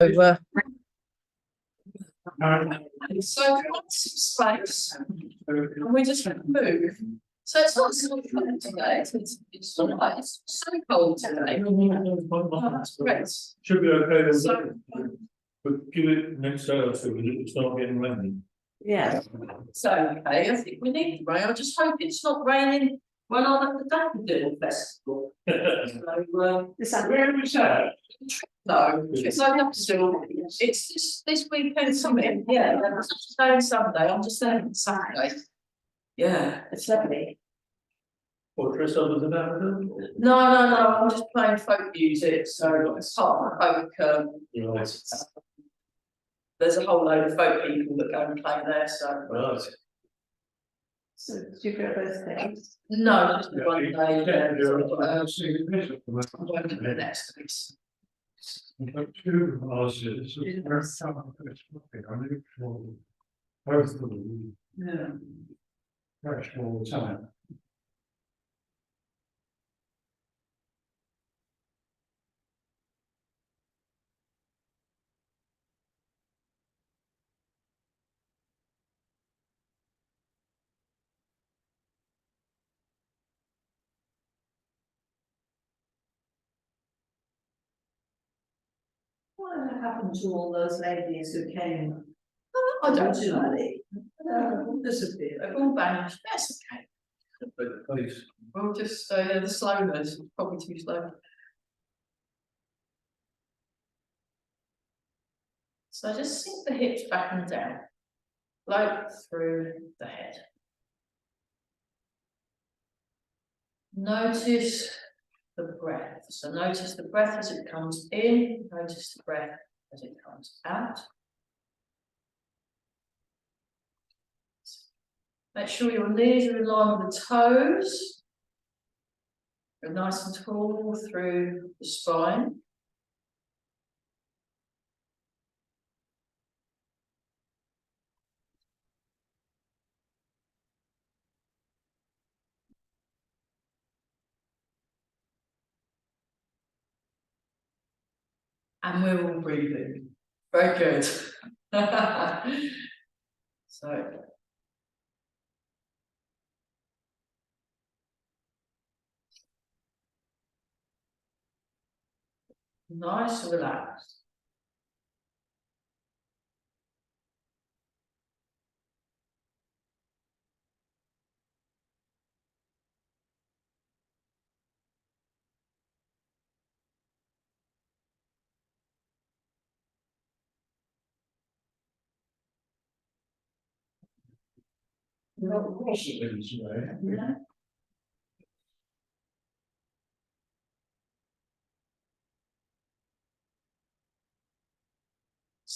So, So space, and we just move. So it's not so cold today. It's not like it's so cold today. Oh, that's great. Should be okay then, So, but give it next day or two, and it'll start getting rainy. yeah, so okay, I think we need the rain. I just hope it's not raining when I'm at the Daffodil Festival. So, Where is that? no, it's only up to do. It's this weekend something. Yeah, Saturday and Sunday. I'm just there on Saturday. Yeah, it's lovely. What dress up as a daffodil? No, I'm just playing folk music, so it's part of folk. Right. There's a whole load of folk people that go and play there, so. Right. so do you go both things? No, just the one day. I've seen a picture from that. I'm going to the next week. I've got two houses. Both of them, Yeah. fresh all the time. What happened to all those ladies who came I don't know. originally? Disappeared. They've all vanished. That's okay. But place, We'll just, the slowness, probably too slow. So just sink the hips back and down. Float through the head. Notice the breath. So notice the breath as it comes in, notice the breath as it comes out. Make sure your knees are in line with the toes. Go nice and tall through the spine. And we're all breathing. Very good. So. Nice and relaxed. Yeah.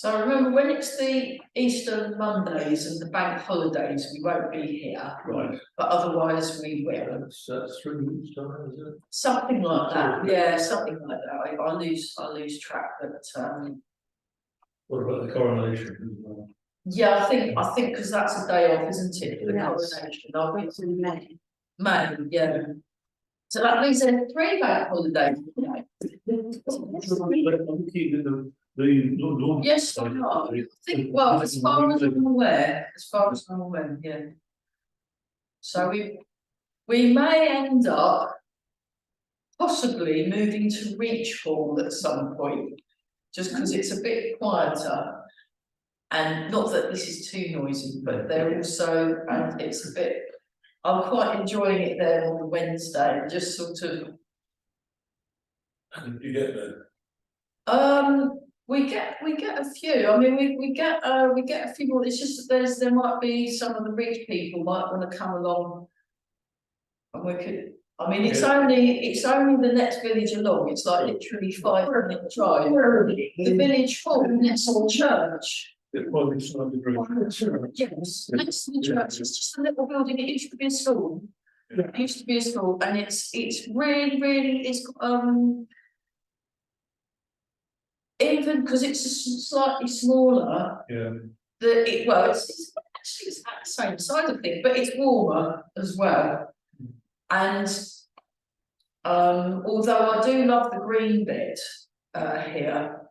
So remember, when it's the Easter Mondays and the bank holidays, we won't be here. right, But otherwise we will. that's 3 weeks time, is it? Something like that. Yeah, something like that. I lose track, but What about the coronation as well? yeah, I think because that's a day off, isn't it? For the Yes. coronation. I'll be It's in May. May, yeah. So that leaves then 3 bank holidays. Yes, they are. I think, well, as far as I'm aware, yeah. So we may end up possibly moving to Reach Hall at some point, just because it's a bit quieter. And not that this is too noisy, but they're also, and it's a bit, I'm quite enjoying it there on the Wednesday, just sort of. And you get there. We get a few. I mean, we get a few more. It's just that there might be some of the rich people might want to come along, and we could. I mean, it's only the next village along. It's like literally 5-minute drive. The village hall next to the church. It's probably slightly green. Yes, next to the church. It's just a little building. It used to be a school. Yeah. It used to be a school, and it's really it's even because it's slightly smaller. Yeah, It's actually it's at the same side of things, but it's warmer as well. And although I do love the green bit here,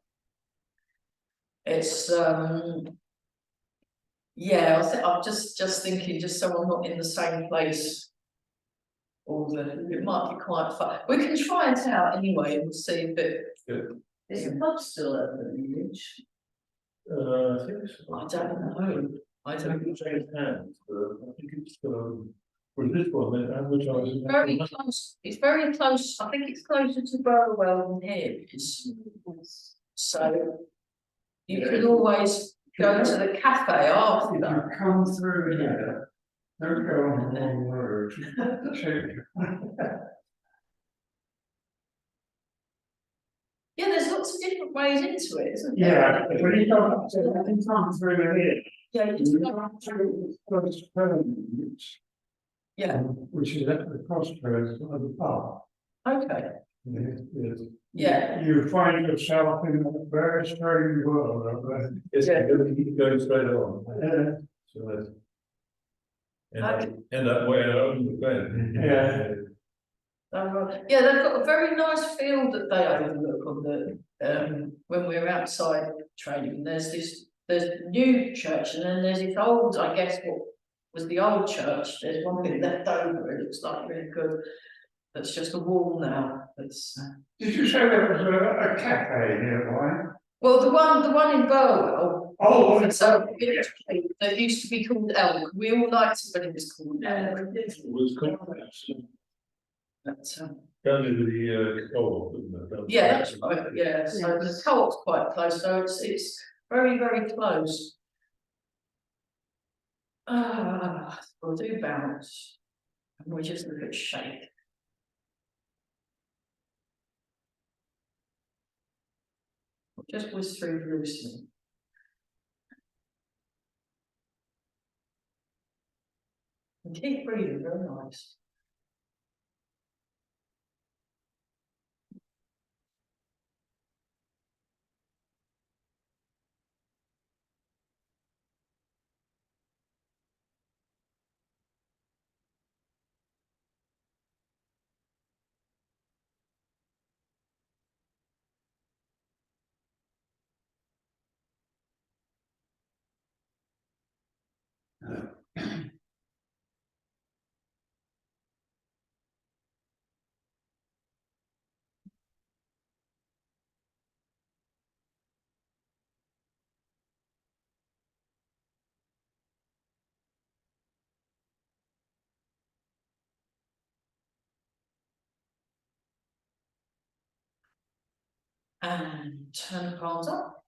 It's yeah, I'm just thinking, just so I'm not in the same place. It might be quite fun. We can try it out anyway and see if it. Is the pub still open in Ipswich? I think so. I don't know. I I don't. think it's changed hands, but I think it's, with this one, they're advertising. Very close. It's very close. I think it's closer to Burwell than here is. So you could always go to the cafe after. You come through here, don't go on the wrong road. Yeah, there's lots of different ways into it, isn't there? Yeah, but when you come through here, Yeah, you you just come through First Pyramids, yeah, which is at the crossroads of the pub. okay, Yes. yeah. You find yourself in a very strange world of It's Yeah. going straight on. So that's. Okay. And that way out on the bed. Yeah. Yeah, they've got a very nice field that they overlook on the, when we're outside trading, there's the new church and then there's this old, I guess what was the old church, there's one bit left over, it looks like really good. That's just a wall now, that's. Did you say there was a cafe nearby? Well, the one in Burwell. Oh, So, that used to be called Elk, we all liked it, but it was called Elk. It was called, But, down to the co-op, isn't it? yeah, that's right, yeah, so the co-op's quite close, so it's very, very close. We'll do bounce, and we'll just look at shape. We'll just whiz through loosely. And keep breathing, very nice. And turn the palms up.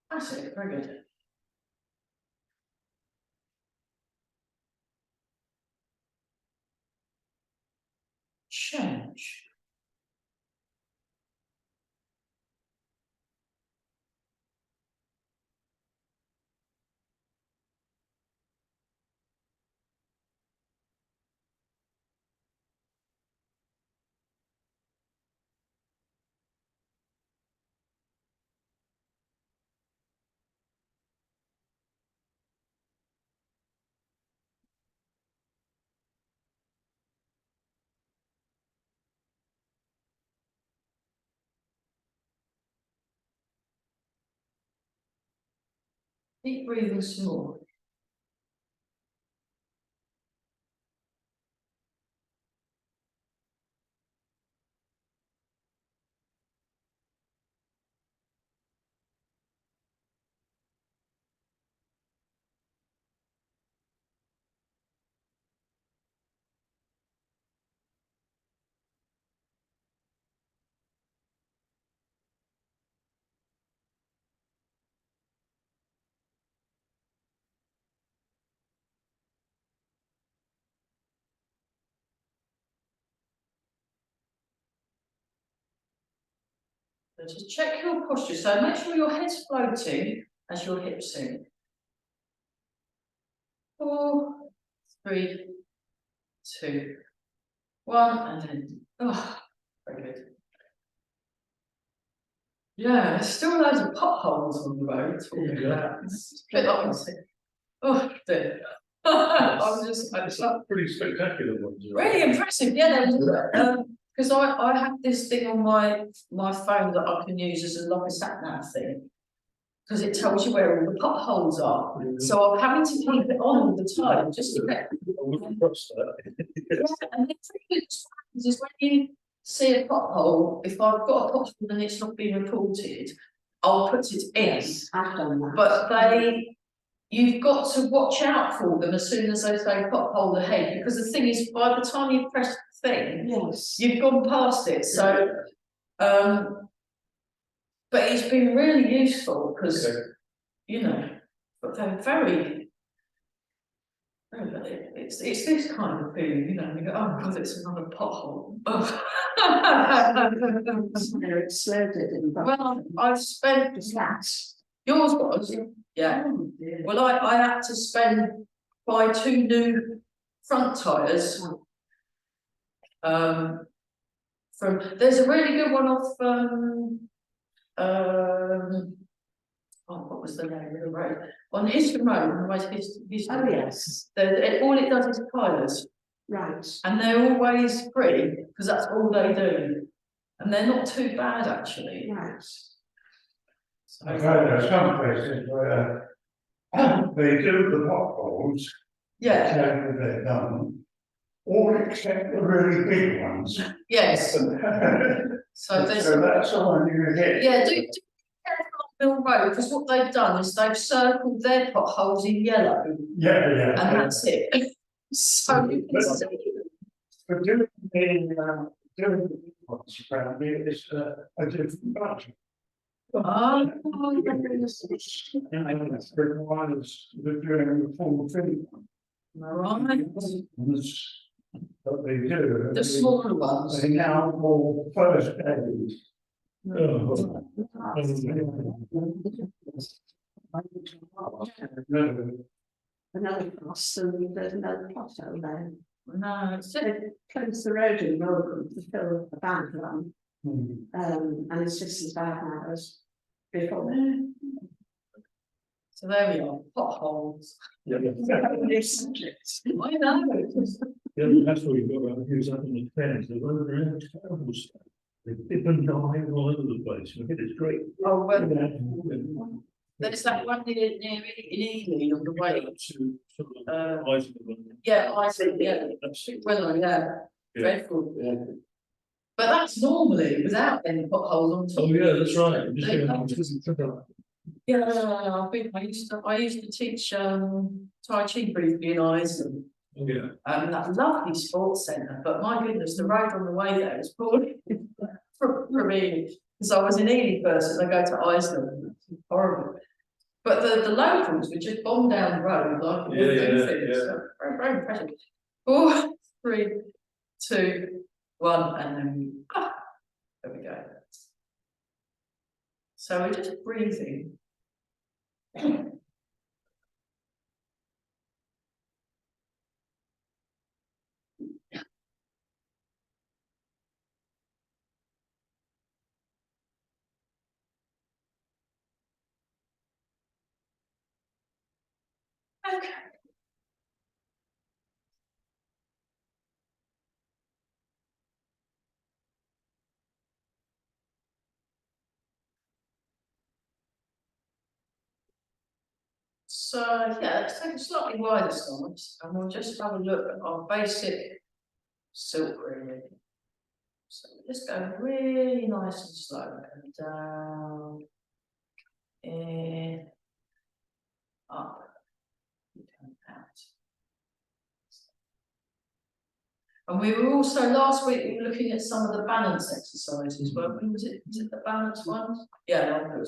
That's it, very good. Change. Deep breathing small. So just check your posture. So make sure your head's floating as your hips sink. 4, 3, 2, 1, and then, oh, very good. Yeah, there's still loads of potholes on the road talking about. It's a bit like Oh, dear. I was just, I was like, Pretty spectacular ones. really impressive, yeah, there was, because I have this thing on my phone that I can use as a like a sat nav thing. Because it tells you where all the potholes are, so I'm having to keep it on all the time, just to get. I wouldn't trust that. Yeah, and the thing that happens is when you see a pothole, if I've got a pothole and it's not been reported, I'll put it in. Yes, I've done that. But you've got to watch out for them as soon as they say pothole ahead, because the thing is, by the time you press the thing, Yes. you've gone past it, so, but it's been really useful, because, you know, but they're very, it's this kind of feeling, you know, you go, oh god, it's another pothole. Somewhere it exploded in front. Well, I've spent, Just that. yours was, yeah. Oh, dear. Well, I had to buy 2 new front tyres. There's a really good one off, oh, what was the name of the road? On Histon Road, on the way to Histon. Oh, yes, All it does is tyres, right. and they're always free, because that's all they do. And they're not too bad, actually. Right. So, I've heard there are some places where they do the potholes, yeah, exactly they're done, all except the really big ones. yes. So there's. So that's the one you get. Yeah, do be careful on Mill Road, because what they've done is they've circled their potholes in yellow, Yeah. and that's it. So you can see. But doing the big ones around here is a different budget. Oh, And it's requires the doing the full thing. right. But they do. The smaller ones. They now call first aid. Oh. No, Another cross, and there's another pothole there. No, it's just, They closed the road in Rotherham to fill a bank run, hmm. and it's just as bad now as before. so there we are, potholes. Yeah, New subject. I know, it's just- yeah, that's what you've got around here, is up in the fence, they're running terrible stuff. They dip and dive all over the place, and it's great. oh, well, there's that one near in Ely on the way. Yeah, I see, yeah, well, yeah, dreadful. But that's normally without any potholes on top. Oh, yeah, that's right. Yeah, I used to teach Tai Chi briefly in Iceland, Yeah. that lovely sports centre, but my goodness, the road on the way there is poorly for me, because I was in Ely first and I go to Iceland, it's horrible. But the locals would just bomb down the road like it wouldn't do things. So very, very impressive. 4, 3, 2, 1, and then there we go. So we're just breathing. Okay. So yeah, let's take a slightly wider stance and we'll just have a look at our basic silk reading. So just go really nice and slow, and down, in, up, and out. And we were also, last week, we were looking at some of the balance exercises, weren't we? Was it the balance ones? Yeah, no, good.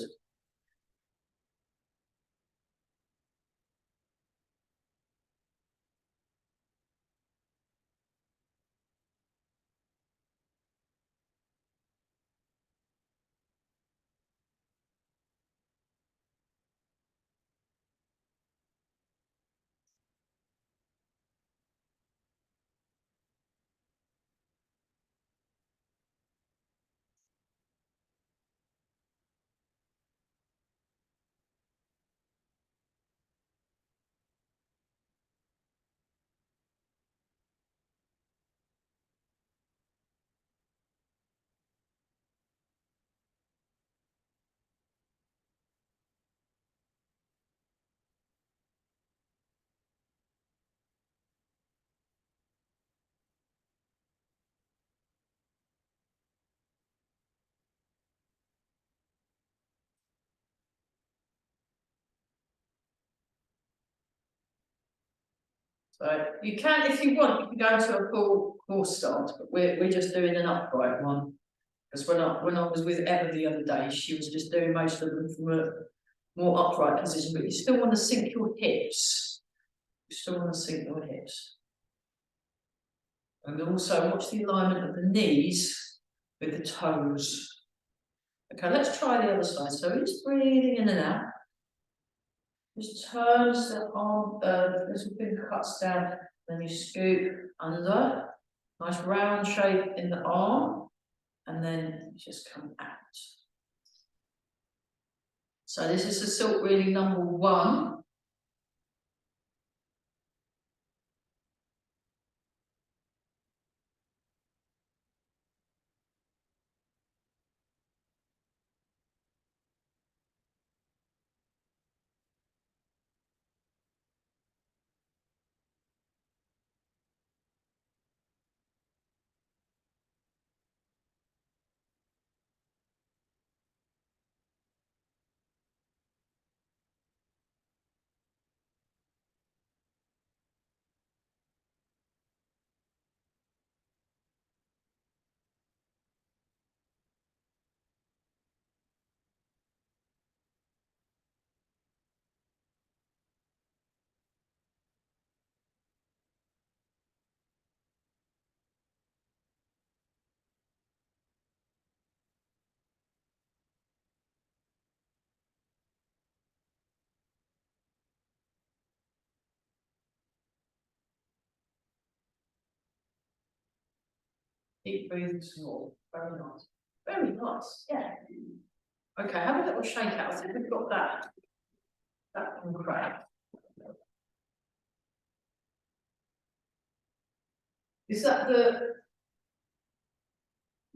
So you can, if you want, you can go to a full stance, but we're just doing an upright one. Because when I was with Emma the other day, she was just doing most of them from a more upright position, but you still want to sink your hips. You still want to sink your hips. And also watch the alignment of the knees with the toes. Okay, let's try the other side. So just breathing in and out. Just turns the arm, little finger cuts down, then you scoop under. Nice round shape in the arm, and then just come out. So this is the silk reeling number 1. Keep breathing small. Very nice. Very nice. Yeah. Okay, have a little shake out. I think we've got that. That one great. Is that the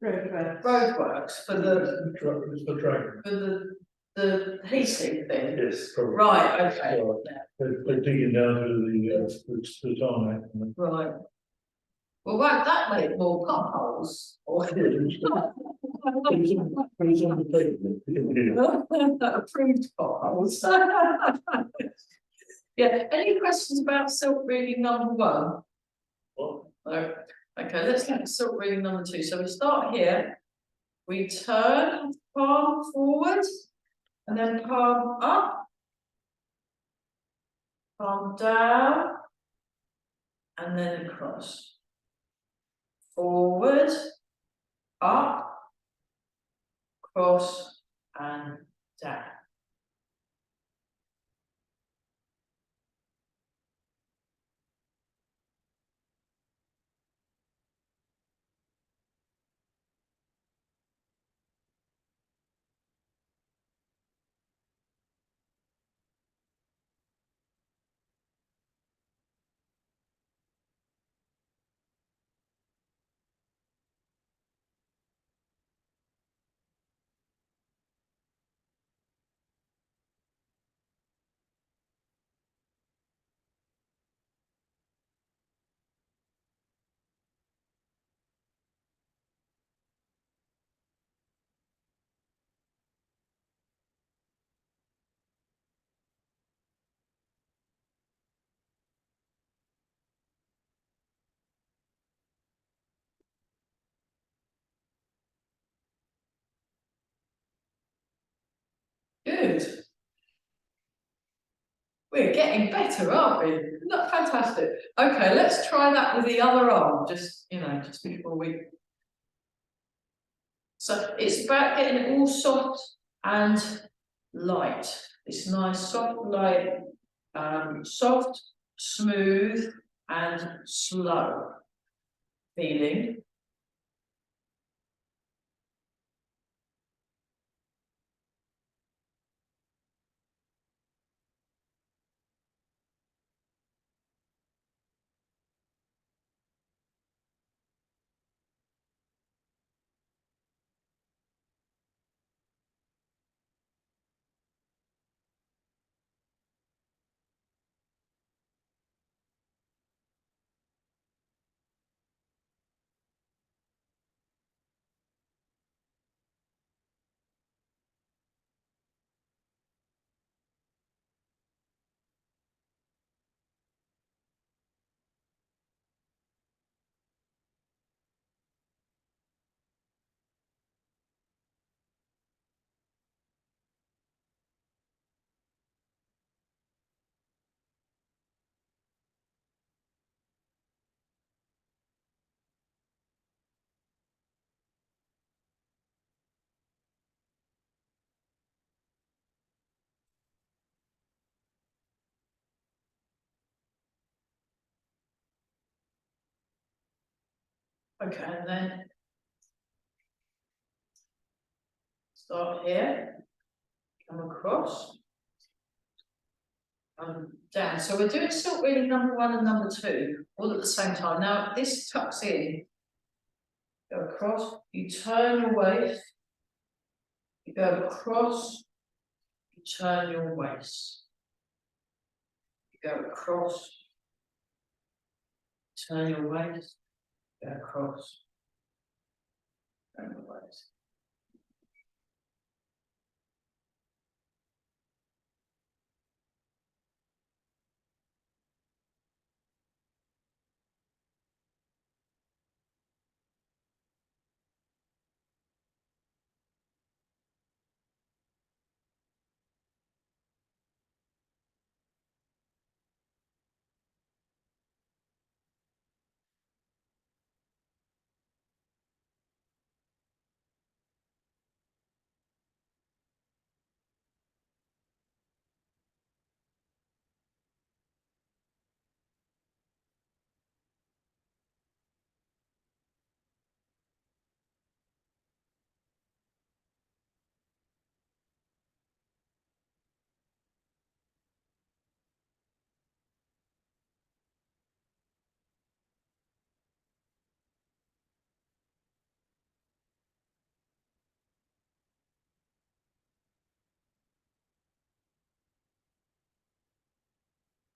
roadworks for the It's the dragon. the heating thing? Yes, probably. Right, okay. So, they're digging down to the tarmac. Right. Well, won't that make more potholes? Or It's on the pavement. approved potholes? Yeah, any questions about silk reading number 1? What? No. Okay, let's look at silk reading number 2. So we start here, we turn palm forward, and then palm up, palm down, and then across. Forward, up, cross, and down. Good. We're getting better, aren't we? Isn't that fantastic? Okay, let's try that with the other arm, just before we. So it's about getting it all soft and light. It's nice, soft, light, soft, smooth, and slow feeling. Okay, and then. Start here. Come across. Down, so we're doing silk reading number 1 and number 2 all at the same time. Now this tucks in. Go across, you turn your waist. You go across, you turn your waist. You go across, turn your waist, go across, turn your waist.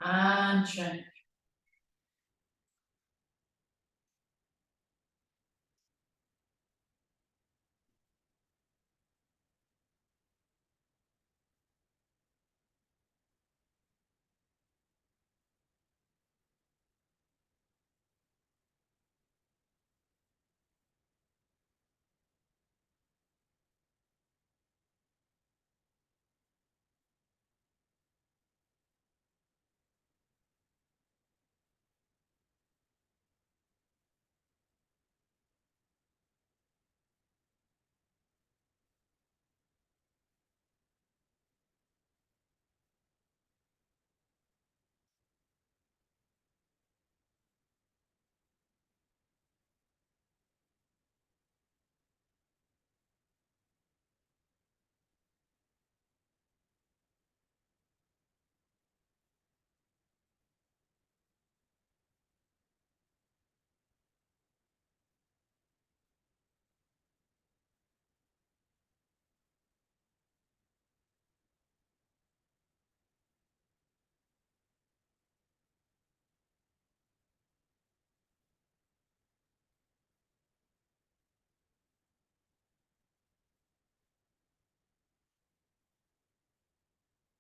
And change.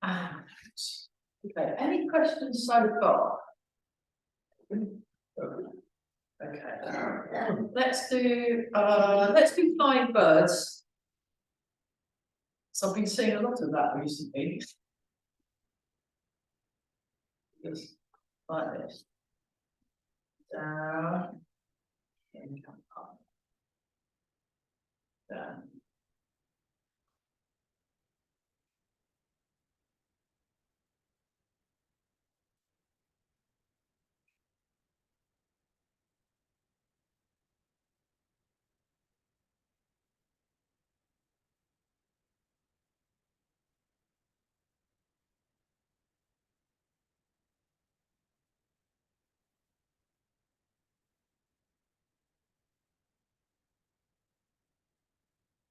And okay, any questions so far? Okay, let's do 5 birds. So I've been seeing a lot of that recently. Just like this. Down. And come up. Down.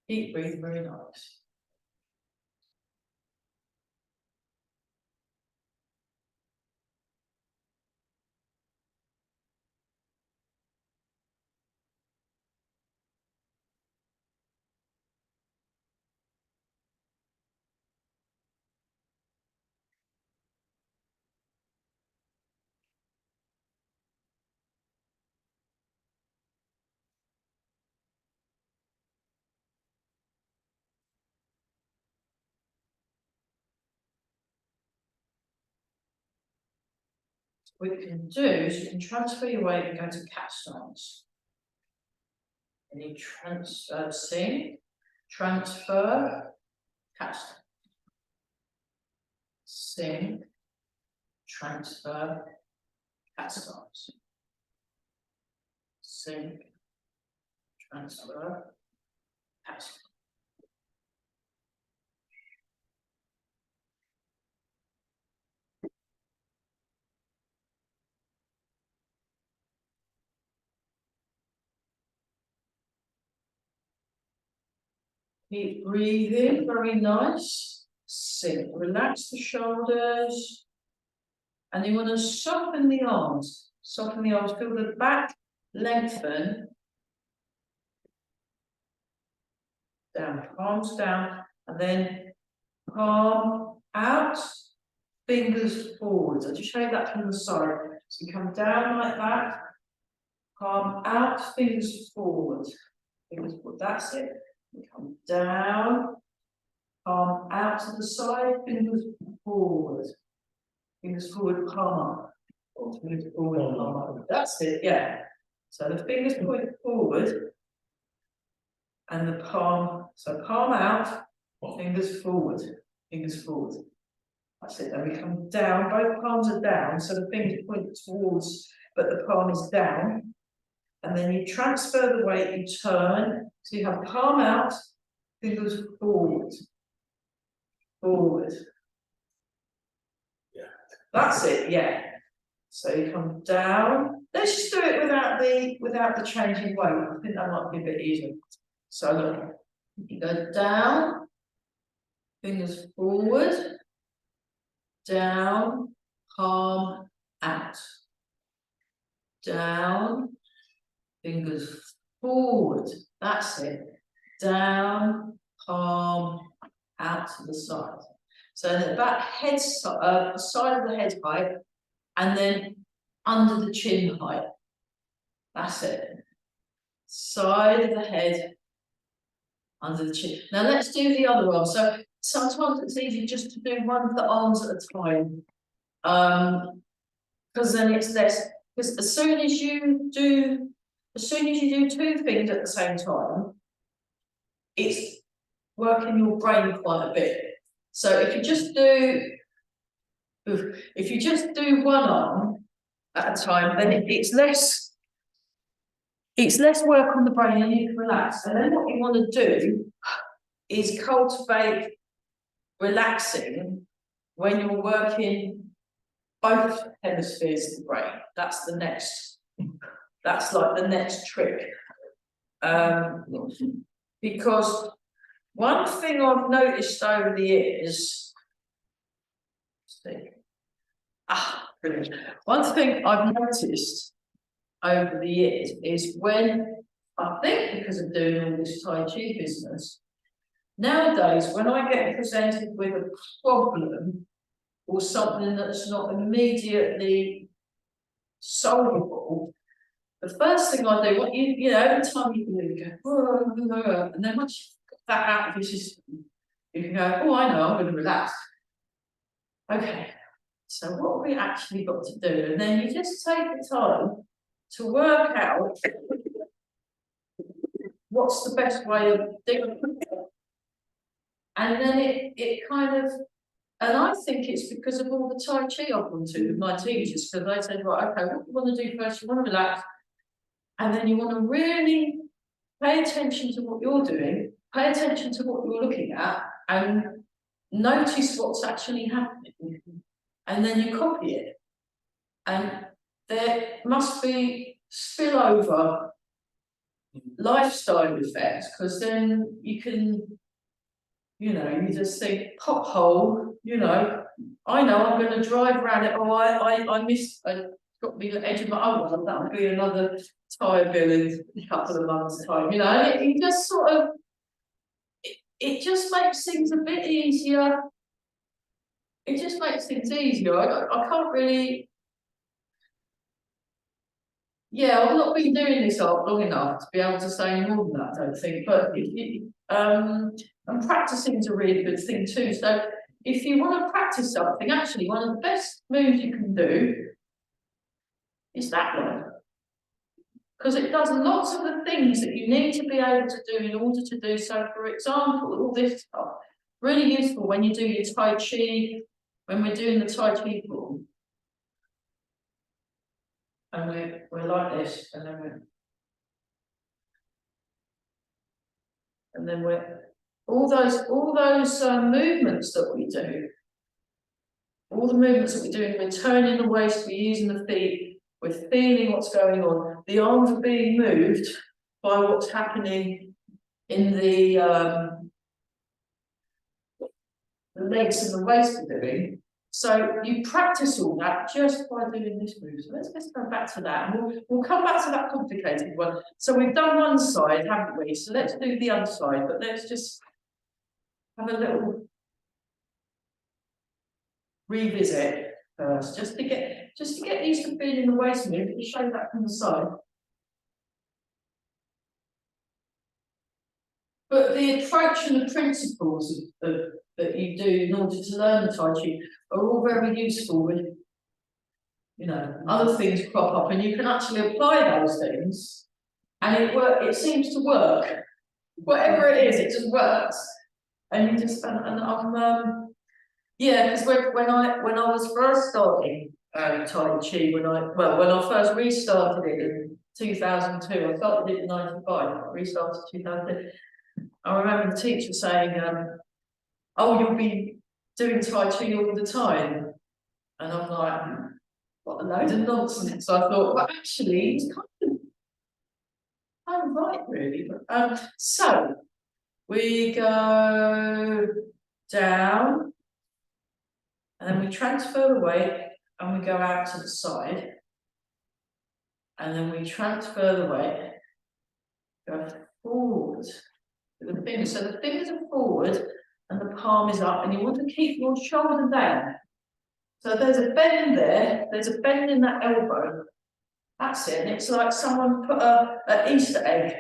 Deep breathe, very nice. What you can do is you can transfer your weight and go to cat stance. And you sing, transfer, cat stance. Sing, transfer, cat stance. Sing, transfer, out. Keep breathing, very nice. Sit, relax the shoulders. And you want to soften the arms. Soften the arms, feel the back lengthen. Down, palms down, and then palm out, fingers forward. I'll just show you that from the side. So you come down like that, palm out, fingers forward. Fingers forward, that's it. You come down, palm out to the side, fingers forward. Fingers forward, palm up. Or fingers forward, palm up. That's it, yeah. So the fingers point forward. And the palm, so palm out, fingers forward, fingers forward. That's it, then we come down, both palms are down, so the fingers point towards, but the palm is down. And then you transfer the weight, you turn, so you have palm out, fingers forward, forward. Yeah. That's it, yeah. So you come down, let's just do it without the changing weight, I think that might be a bit easier. So look, you go down, fingers forward, down, palm out, down, fingers forward, that's it, down, palm out to the side. So that head side of the head height, and then under the chin height, that's it, side of the head, under the chin. Now let's do the other arm. So sometimes it's easy just to do one of the arms at a time. Because then it's less, because as soon as you do two things at the same time, it's working your brain quite a bit. So if you just do one arm at a time, then it's less work on the brain and you can relax. And then what you want to do is cultivate relaxing when you're working both hemispheres of the brain. That's like the next trick. Because one thing I've noticed over the years, brilliant. One thing I've noticed over the years is when, I think because of doing all this Tai Chi business, nowadays when I get presented with a problem or something that's not immediately solvable, the first thing I do, you know, every time you can go, oh, and then once you get that out of your system, you can go, oh, I know, I'm going to relax. Okay, so what have we actually got to do? And then you just take the time to work out what's the best way of doing it. And then it kind of, and I think it's because of all the Tai Chi I've gone to with my teachers, because they said, right, okay, what you want to do first, you want to relax, and then you want to really pay attention to what you're doing, pay attention to what you're looking at, and notice what's actually happening, and then you copy it. And there must be spillover lifestyle effects, because then you can, you know, you just think pothole, you know, I know I'm going to drive around it. Oh, I missed, I got me the edge of my own. That would be another tyre bill in a couple of months' time, you know. And it just sort of, it just makes things a bit easier. It just makes things easier. I can't really. Yeah, I've not been doing this long enough to be able to say more than that, I don't think. But and practicing is a really good thing too. So if you want to practice something, actually one of the best moves you can do is that one. Because it does lots of the things that you need to be able to do in order to do so. For example, all this stuff, really useful when you do your Tai Chi, when we're doing the Tai Chi form. And we're like this, and then And then all those movements that we do, all the movements that we're doing, we're turning the waist, we're using the feet, we're feeling what's going on. The arms are being moved by what's happening in the legs and the waist we're doing. So you practice all that just by doing this move. So let's go back to that. And we'll come back to that complicated one. So we've done one side, haven't we? So let's do the other side, but let's just have a little revisit first, just to get used to feeling the waist move. We'll show that from the side. But the approach and the principles that you do in order to learn the Tai Chi are all very useful when, you know, other things crop up and you can actually apply those things and it seems to work. Whatever it is, it just works. And you just, yeah, because when I was first starting Tai Chi, when I first restarted it in 2002, I started it in 95, I restarted 2002. I remember the teacher saying, oh, you'll be doing Tai Chi all the time. And I'm like, what a load of nonsense. So I thought, well, actually, it's kind of right, really. But, so we go down, and then we transfer the weight, and we go out to the side. And then we transfer the weight, go forward. The fingers, so the fingers are forward and the palm is up, and you want to keep your shoulder down. So there's a bend there, there's a bend in that elbow. That's it, and it's like someone put an Easter egg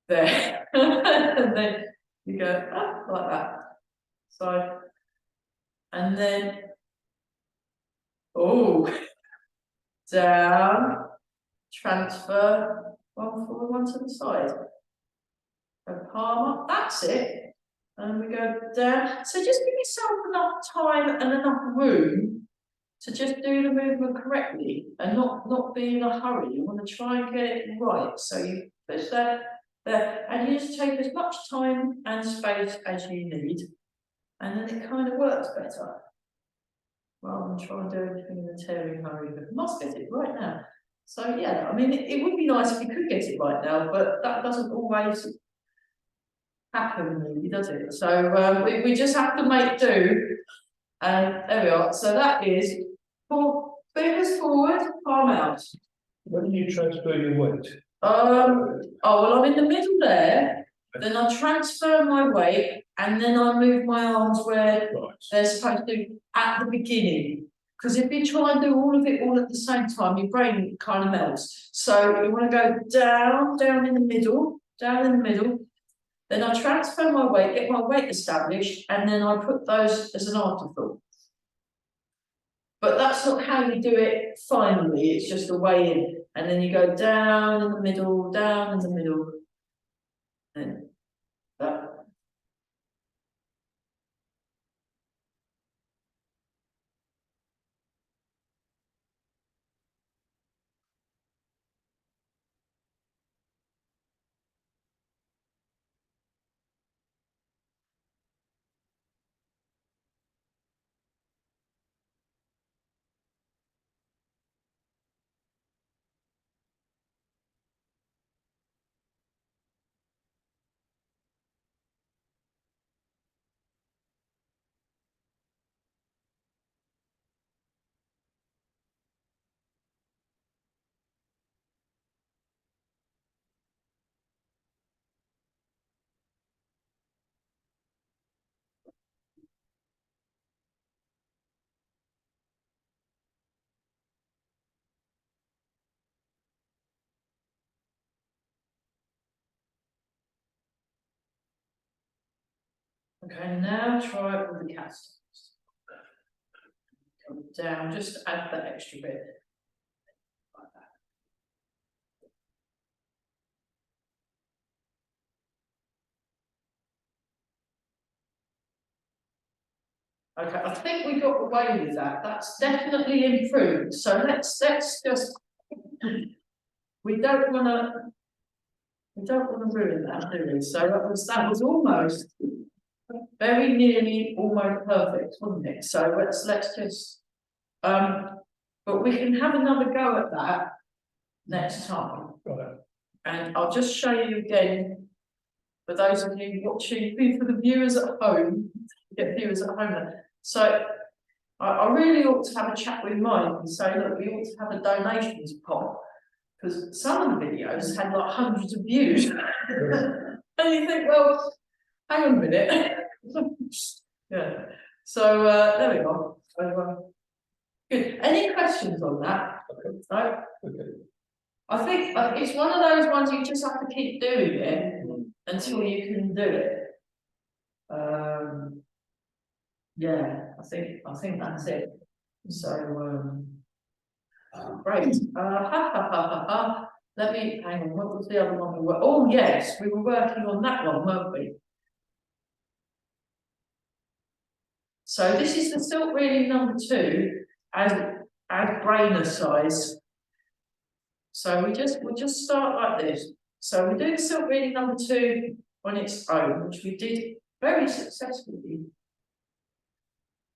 there. And then you go up like that. So, and then, oh, down, transfer, one forward, one to the side. Palm up, that's it. And we go down. So just give yourself enough time and enough room to just do the movement correctly and not be in a hurry. You want to try and get it right. So you push that there, and you just take as much time and space as you need, and then it kind of works better. Rather than try and do everything in a tearing hurry, but you must get it right now. So yeah, I mean, it would be nice if you could get it right now, but that doesn't always happen really, does it? So we just have to make do, and there we are. So that is fingers forward, palm out. When you transfer your weight, Oh well, I'm in the middle there. Then I transfer my weight, and then I move my arms where right, they're supposed to at the beginning. Because if you try and do all of it all at the same time, your brain kind of melts. So you want to go down in the middle, down in the middle. Then I transfer my weight, get my weight established, and then I put those as an afterthought. But that's not how you do it finally, it's just a way in. And then you go down in the middle, down in the middle. And that. Okay, now try it with the cast. Come down, just add that extra bit. Like that. Okay, I think we got away with that. That's definitely improved. So let's just, we don't want to We don't want to ruin that, do we? So that was almost very nearly almost perfect, wasn't it? So let's just but we can have another go at that next time. Right. And I'll just show you again, for those of you watching, for the viewers at home, get viewers at home. So I really ought to have a chat with Mike and say, look, we ought to have a donations pot, because some of the videos had like hundreds of views. And you think, well, hang on a minute. Yeah. So there we go. So, good. Any questions on that? Right? Okay. I think it's one of those ones you just have to keep doing it until you can do it. Yeah, I think that's it. So great. Let me hang on. What was the other one we were? Oh yes, we were working on that one, weren't we? So this is the silk reeling number 2 as brainer size. So we'll just start like this. So we do the silk reeling number 2 on its own, which we did very successfully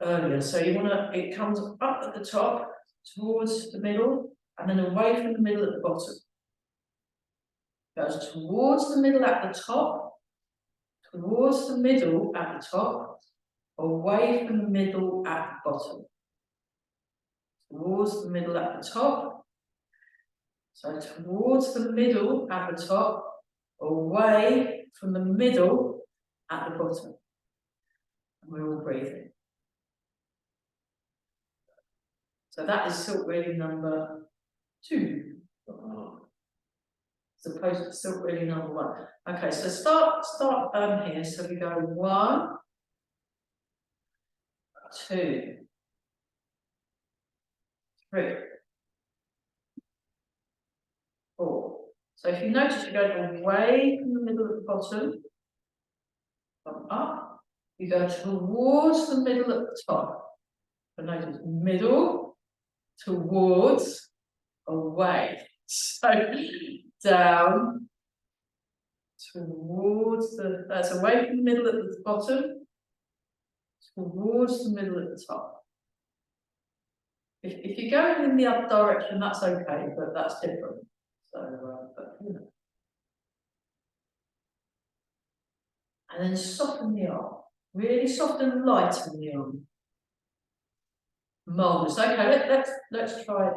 earlier. So you wanna, it comes up at the top towards the middle and then away from the middle at the bottom. Goes towards the middle at the top, towards the middle at the top, away from the middle at the bottom. Towards the middle at the top. So towards the middle at the top, away from the middle at the bottom. And we're all breathing. So that is silk reeling number 2. As opposed to silk reeling number 1. Okay, so start here. So we go 1, 2, 3, 4. So if you notice, you go away from the middle at the bottom, come up, you go towards the middle at the top. So notice middle, towards, away. So down, towards that's away from the middle at the bottom, towards the middle at the top. If you're going in the other direction, that's okay, but that's different. So, but, you know. And then soften the arm. Really soft and light on the arm. Marvelous. Okay, let's try it.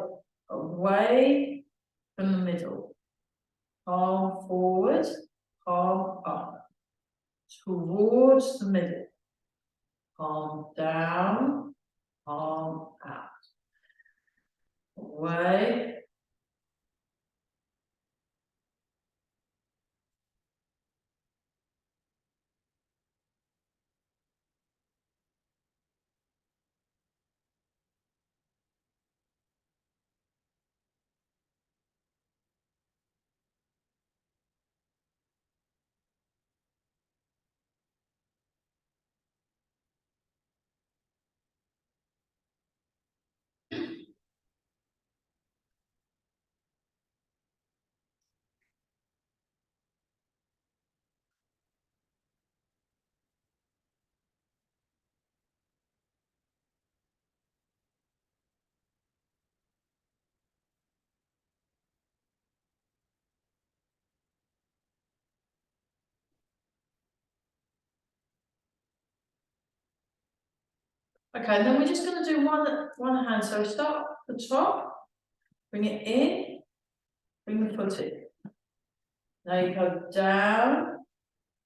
Away from the middle. Palm forward, palm up. Towards the middle. Palm down, palm out. Away. Okay, then we're just going to do one hand. So start at the top, bring it in, bring the foot in. Now you go down.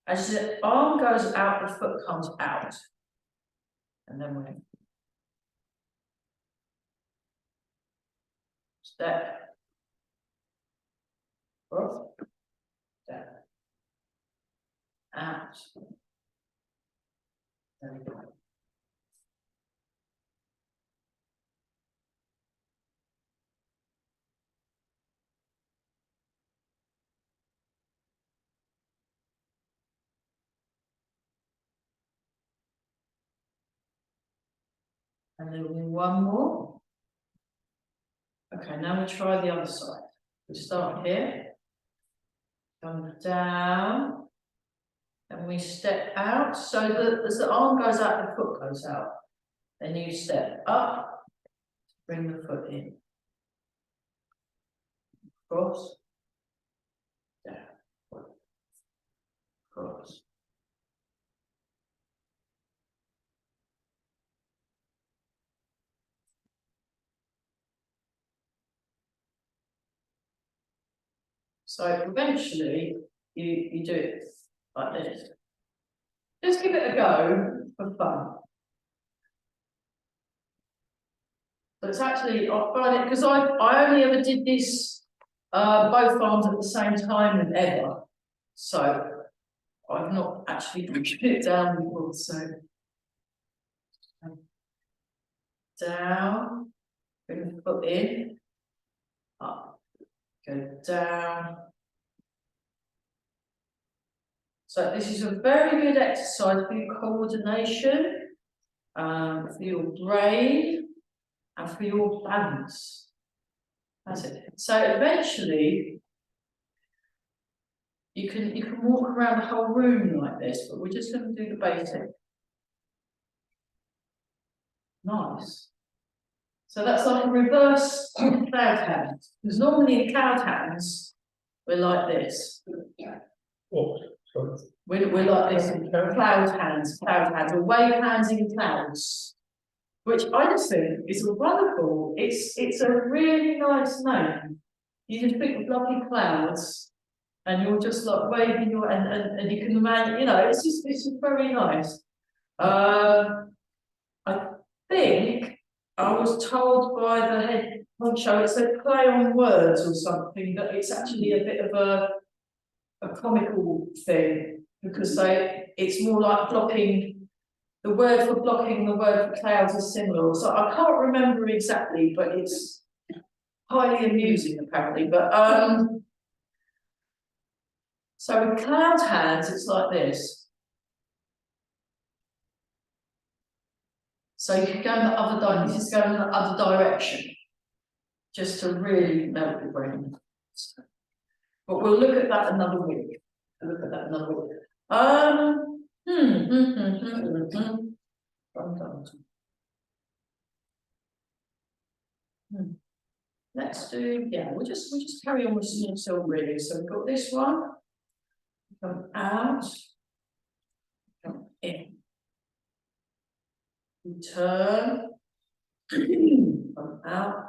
As the arm goes out, the foot comes out. And then we step, up, step, out. There we go. And then one more. Okay, now we try the other side. We start here. come down, and we step out, so that as the arm goes out, the foot goes out. Then you step up, bring the foot in. Cross, down, cross. So eventually, you do it like this. Just give it a go for fun. So it's actually, I find it, because I only ever did this both arms at the same time with ever. So I've not actually broken it down before, so down, bring the foot in, up, go down. So this is a very good exercise for your coordination, for your brain, and for your balance. That's it. So eventually, you can walk around the whole room like this, but we're just going to do the basic. Nice. So that's like a reverse cloud hand. Because normally in cloud hands, we're like this. What? Sorry. We're like this in cloud hands, or wave hands in clouds. Which I just think is a wonderful, it's a really nice name. You just think of lovely clouds and you're just like waving your and you can imagine, you know, it's just very nice. I think I was told by the head honcho it's a play on words or something, that it's actually a bit of a comical thing because it's more like blocking. The word for blocking and the word for clouds is similar. So I can't remember exactly, but it's highly amusing apparently. But so with cloud hands, it's like this. So you can go in the other direction, just go in the other direction, just to really melt your brain. But we'll look at that another week. Let's do, yeah, we'll just carry on with small cell really. So we've got this one, come out, come in, turn, come out.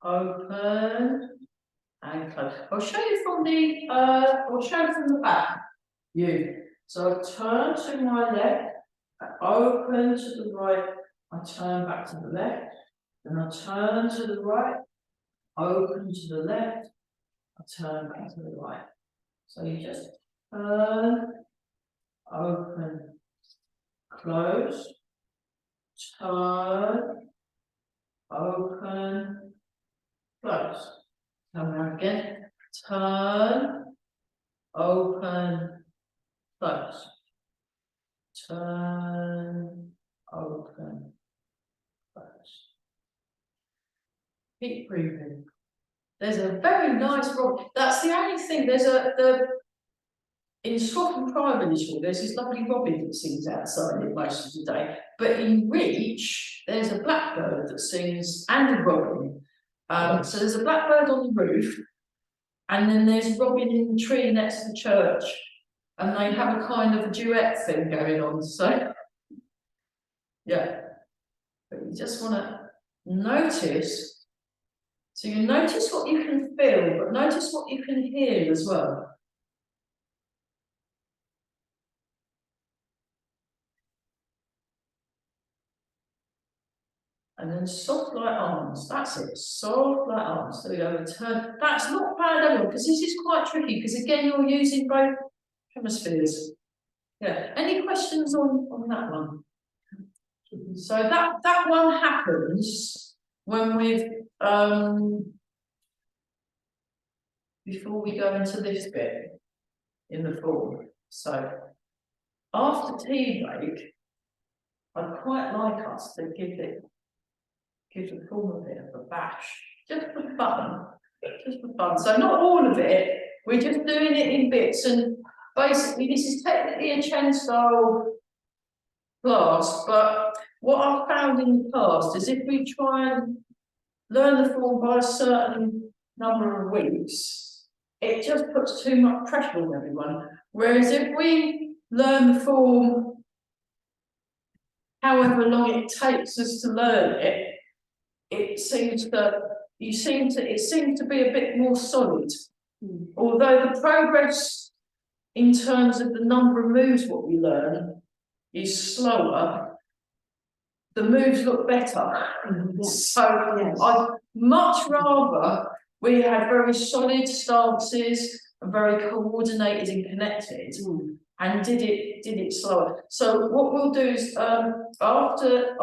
Open and close. I'll show you from the back. So I turn to my left, I open to the right, I turn back to the left, then I turn to the right, open to the left, I turn back to the right. So you just turn, open, close, turn, open, close. Come around again, turn, open, close. Turn, open, close. Keep breathing. There's a very nice rock. That's the only thing. in Swaffham Primary School, there's this lovely robin that sings outside it most of the day. But in Reach, there's a blackbird that sings and a robin. So there's a blackbird on the roof, and then there's a robin in the tree next to the church, and they have a kind of a duet thing going on. So, yeah, but you just want to notice. So you notice what you can feel, but notice what you can hear as well. And then soft light arms, that's it, soft light arms. So we go turn, that's not bad at all, because this is quite tricky, because again, you're using both hemispheres. Yeah, any questions on that one? So that one happens when we've, before we go into this bit in the form. So after tea break, I'd quite like us to give the form a bit of a bash, just for fun, just for fun. So not all of it, we're just doing it in bits, and basically this is technically a Chen style class, but what I've found in the past is if we try and learn the form by a certain number of weeks, it just puts too much pressure on everyone. Whereas if we learn the form however long it takes us to learn it, it seems to be a bit more solid. Although the progress in terms of the number of moves what we learn is slower, the moves look better. Yes. So Yes. I'd much rather we had very solid stances and very coordinated and connected, and did it slower. So what we'll do is after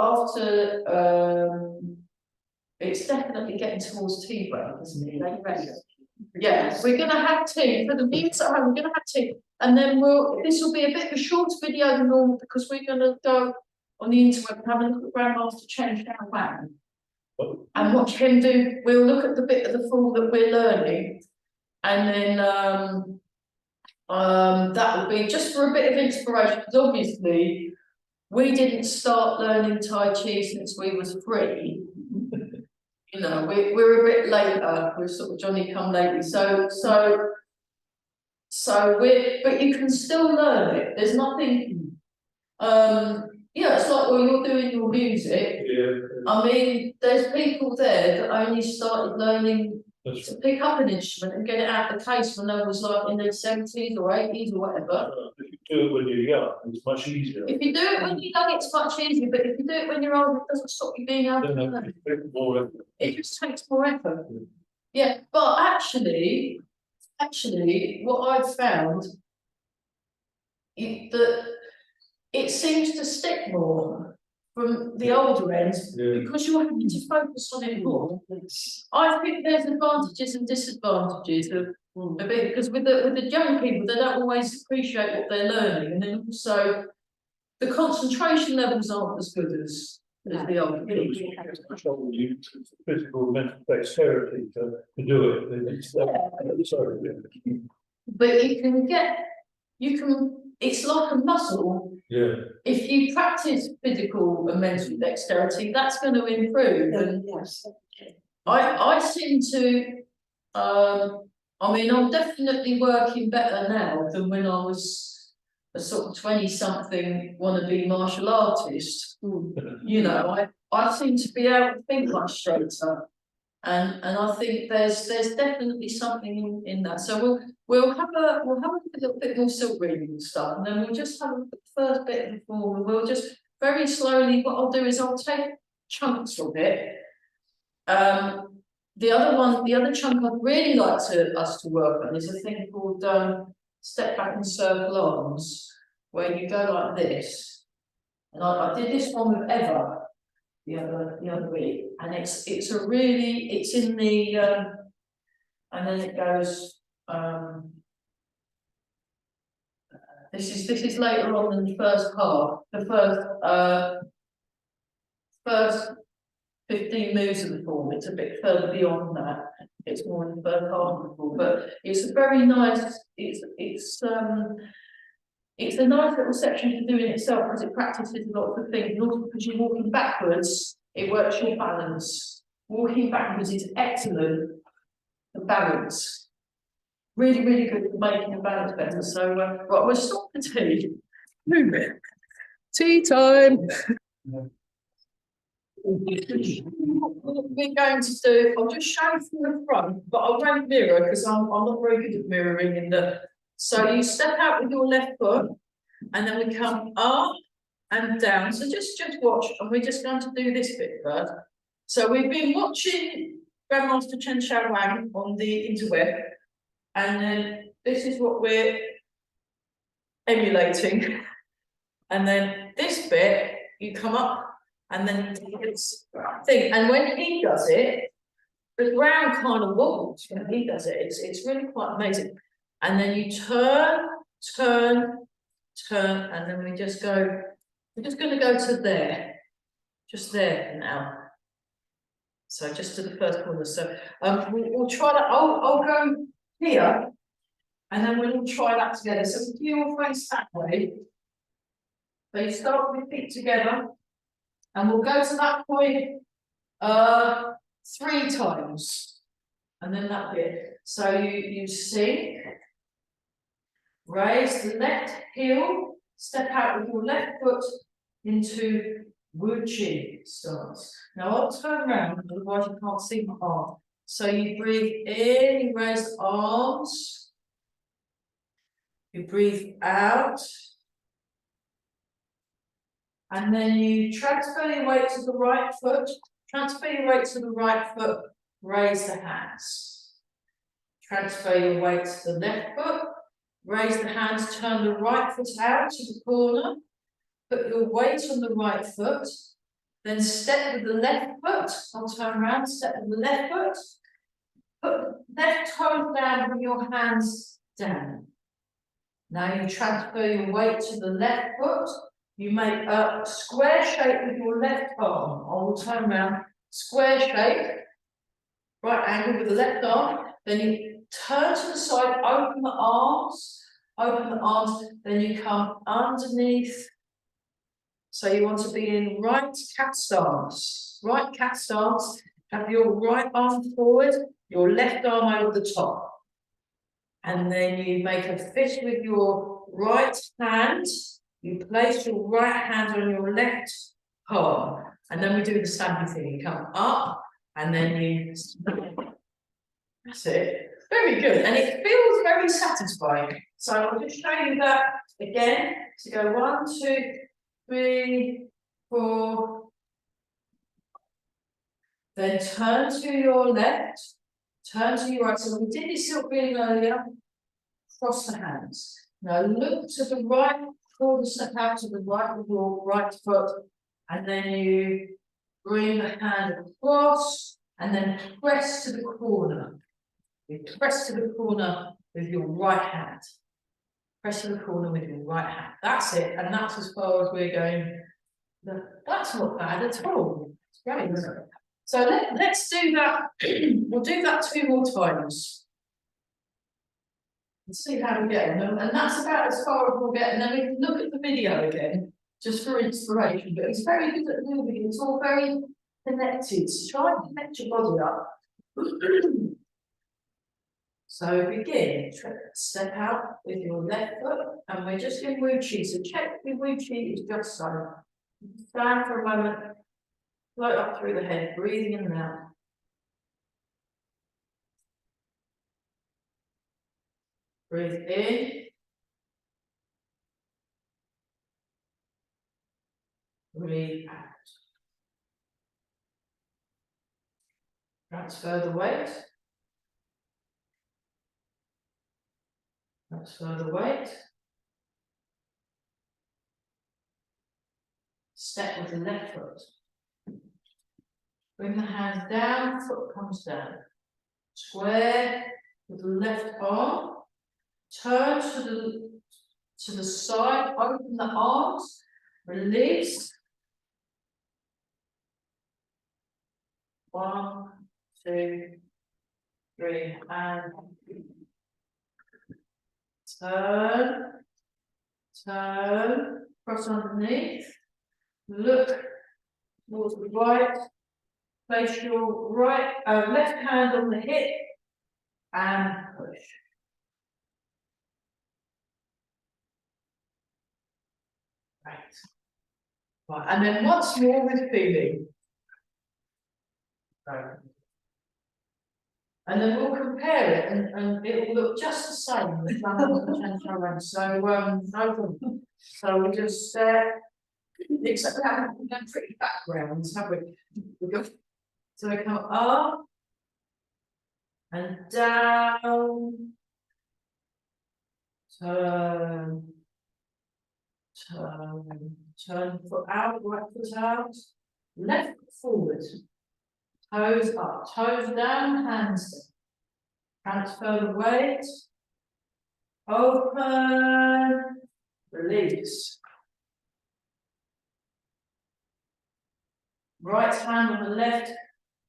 it's definitely getting towards tea break, isn't it? Are you ready? Yeah, we're going to have tea. For the viewers at home, we're going to have tea. And then this will be a bit of a shorter video than normal, because we're going to go on the interweb and have a look at Grandmaster Chen Shao Wang. And watch him do, we'll look at the bit of the form that we're learning. And then that will be just for a bit of inspiration, because obviously we didn't start learning Tai Chi since we was 3. You know, we're a bit later. We're sort of Johnny come lately. So but you can still learn it. There's nothing. Yeah, it's like when you're doing your music. Yeah. I mean, there's people there that only started learning to pick up an instrument and get it out of the case when they was like in their 70s or 80s or whatever. If you do it when you're young, it's much easier. If you do it when you're young, it's much easier, but if you do it when you're old, it doesn't stop you being able to learn. It just takes more effort. Yeah, but actually, what I've found is that it seems to stick more from the older end, because you're having to focus on it more. I think there's advantages and disadvantages of it, because with the young people, they don't always appreciate what they're learning, and then also the concentration levels aren't as good as the older people. Physical and mental dexterity to do it. But you can, it's like a muscle. Yeah. If you practice physical and mental dexterity, that's going to improve. And Yes. I seem to, I mean, I'm definitely working better now than when I was a sort of 20-something wannabe martial artist. You know, I seem to be able to think much straighter, and I think there's definitely something in that. So we'll have a little bit more silk reading and stuff, and then we'll just have a look at the first bit of the form, and we'll just very slowly. What I'll do is I'll take chunks of it. The other chunk I'd really like us to work on is a thing called step back and circle arms, where you go like this. And I did this one with Eva the other week, and it's in the and then it goes this is later on in the first half, the first 15 moves of the form. It's a bit further beyond that. it's more in the first half, but it's a very nice, it's a nice little section to do in itself because it practices lots of things, and also because you're walking backwards, it works your balance. Walking backwards is excellent for balance. Really, really good for making your balance better. So, right, we'll stop the tea. Move it. Tea time. What we're going to do, I'll just show from the front, but I won't mirror because I'm not very good at mirroring in the. So you step out with your left foot, and then we come up and down. So just watch, and we're just going to do this bit first. So we've been watching Grandmaster Chen Shao Wang on the interweb, and then this is what we're emulating. And then this bit, you come up, and then it's thing. And when he does it, the ground kind of wobbles when he does it. It's really quite amazing. And then you turn, and then we just go. We're just going to go to there, just there now. So just to the first corner. So we'll try that. I'll go here, and then we'll try that together. So if you all face that way, so you start with feet together, and we'll go to that point 3 times, and then that bit. So you sink, raise the left heel, step out with your left foot into Wu Chi stance. Now I'll turn around, otherwise you can't see my arm. So you breathe in, you raise the arms. You breathe out. And then you transfer your weight to the right foot. Transfer your weight to the right foot. Raise the hands. Transfer your weight to the left foot. Raise the hands, turn the right foot out to the corner. Put your weight on the right foot. Then step with the left foot. I'll turn around, step with the left foot. Put left toe down with your hands down. Now you transfer your weight to the left foot. You make a square shape with your left arm. I will turn around, square shape, right angle with the left arm. Then you turn to the side, open the arms, then you come underneath. So you want to be in right cat stance. Right cat stance, have your right arm forward, your left arm over the top. And then you make a fist with your right hand. You place your right hand on your left palm. And then we do the stamping thing. You come up and then you. That's it. Very good. And it feels very satisfying. So I'll just show you that again. So go 1, 2, 3, 4. Then turn to your left. Turn to your right. So we did this silk breathing earlier. Cross the hands. Now look to the right, pull the step out to the right with your right foot, and then you bring the hand across, and then press to the corner. You press to the corner with your right hand. Press to the corner with your right hand. That's it, and that's as far as we're going. That's not bad at all. It's great, isn't it? So let's do that. We'll do that 2 more times. And see how we get on. And that's about as far as we'll get. And then we can look at the video again, just for inspiration. But it's very good at moving. It's all very connected. So try and connect your body up. So begin. Step out with your left foot. And we're just in Wu Chi. So check the Wu Chi is just so. Stand for a moment. Float up through the head, breathing in and out. Breathe in. Breathe out. Transfer the weight. Transfer the weight. Step with the left foot. Bring the hand down, foot comes down. Square with the left arm. Turn to the side, open the arms, release. 1, 2, 3, and turn, cross underneath, look towards the right, place your left hand on the hip, and push. Right, and then once more with feeling. Right. And then we'll compare it, and it will look just the same as so no problem. So we just except we have pretty backgrounds, have we? So we come up and down, turn foot out, right foot out, left foot forward, toes up, toes down, hands down. Transfer the weight, open, release. Right hand on the left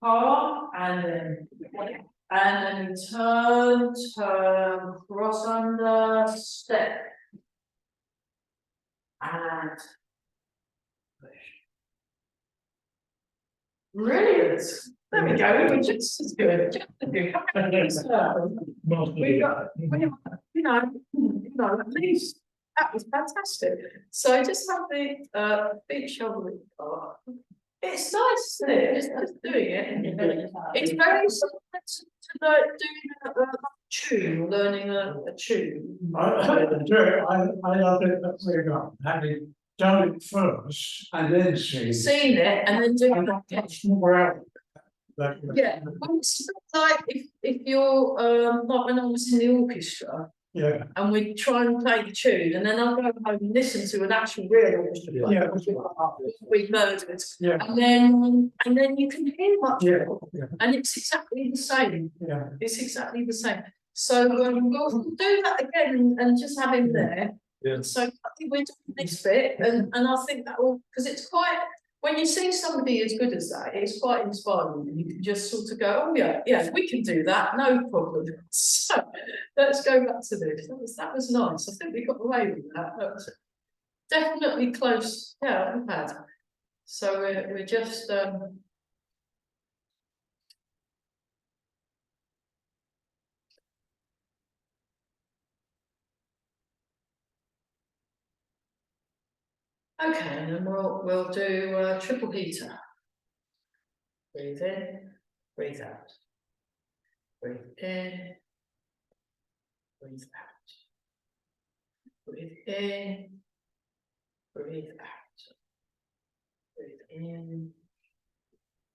palm, and then turn, cross under, step, and push. Brilliant. There we go. We just as good. We got, at least that was fantastic. So just have the feet shoulder apart. It's nice, isn't it? Just doing it. It's very similar to like doing a tune, learning a tune. I love it that we're not having done it first and then Seen it and then doing it. somewhere else. Yeah, well, it's like if you're like when I was in the orchestra, Yeah. and we try and play the tune, and then I'll go home and listen to an actual real orchestra play. Yeah. We murdered, Yeah. and then you can hear much Yeah. more, and it's exactly the same. Yeah. It's exactly the same. So we'll do that again and just have him there. Yeah. So I think we're doing this bit, and I think that will, because it's quite, when you see somebody as good as that, it's quite inspiring, and you can just sort of go, oh yeah, we can do that, no problem. So let's go back to this. That was nice. I think we got away with that. That was definitely close. Yeah, we've had. So we're just okay, and then we'll do triple heater. Breathe in, breathe out. Breathe in, breathe out. Breathe in, breathe out. Breathe in,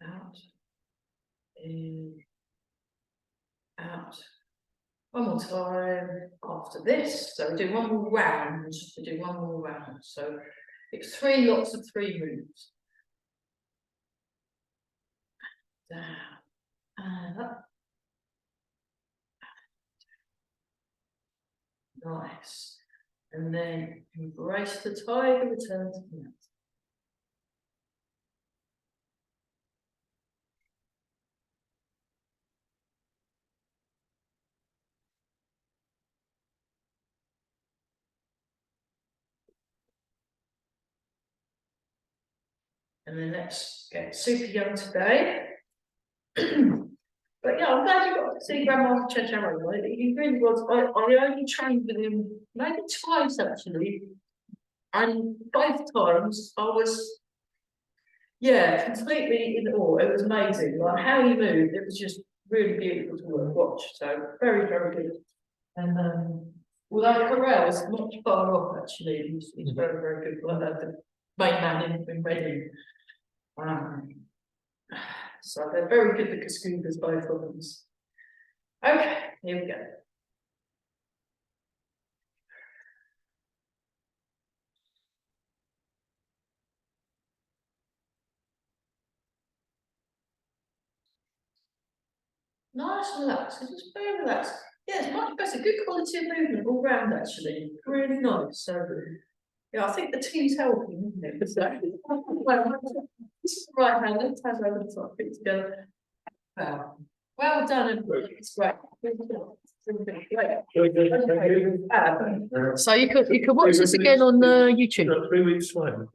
out, in, out. One more time after this. So we do one more round. So it's 3 lots of 3 moves. Down and up. Nice. And then embrace the tiger, return to the mat. And then let's get super young today. But yeah, I'm glad you got to see Grandma Chechero. He really was. I only trained with him maybe twice actually. And both times I was, completely in awe. It was amazing. Like how he moved, it was just really beautiful to watch. So very, very good. And although Carell is much far off actually, he's very, very good. Like the main man in Reading. So they're very good, the Cascubas, both of them. Okay, here we go. Nice, relaxed. It's just very relaxed. Yeah, it's much better. Good quality of movement all round, actually. Really nice. So, yeah, I think the team's helping, isn't it? So, well, this is the right hand, left hand over the top, feet together. Wow. Well done, it's great. Okay. So you could watch this again on YouTube. 3 weeks time.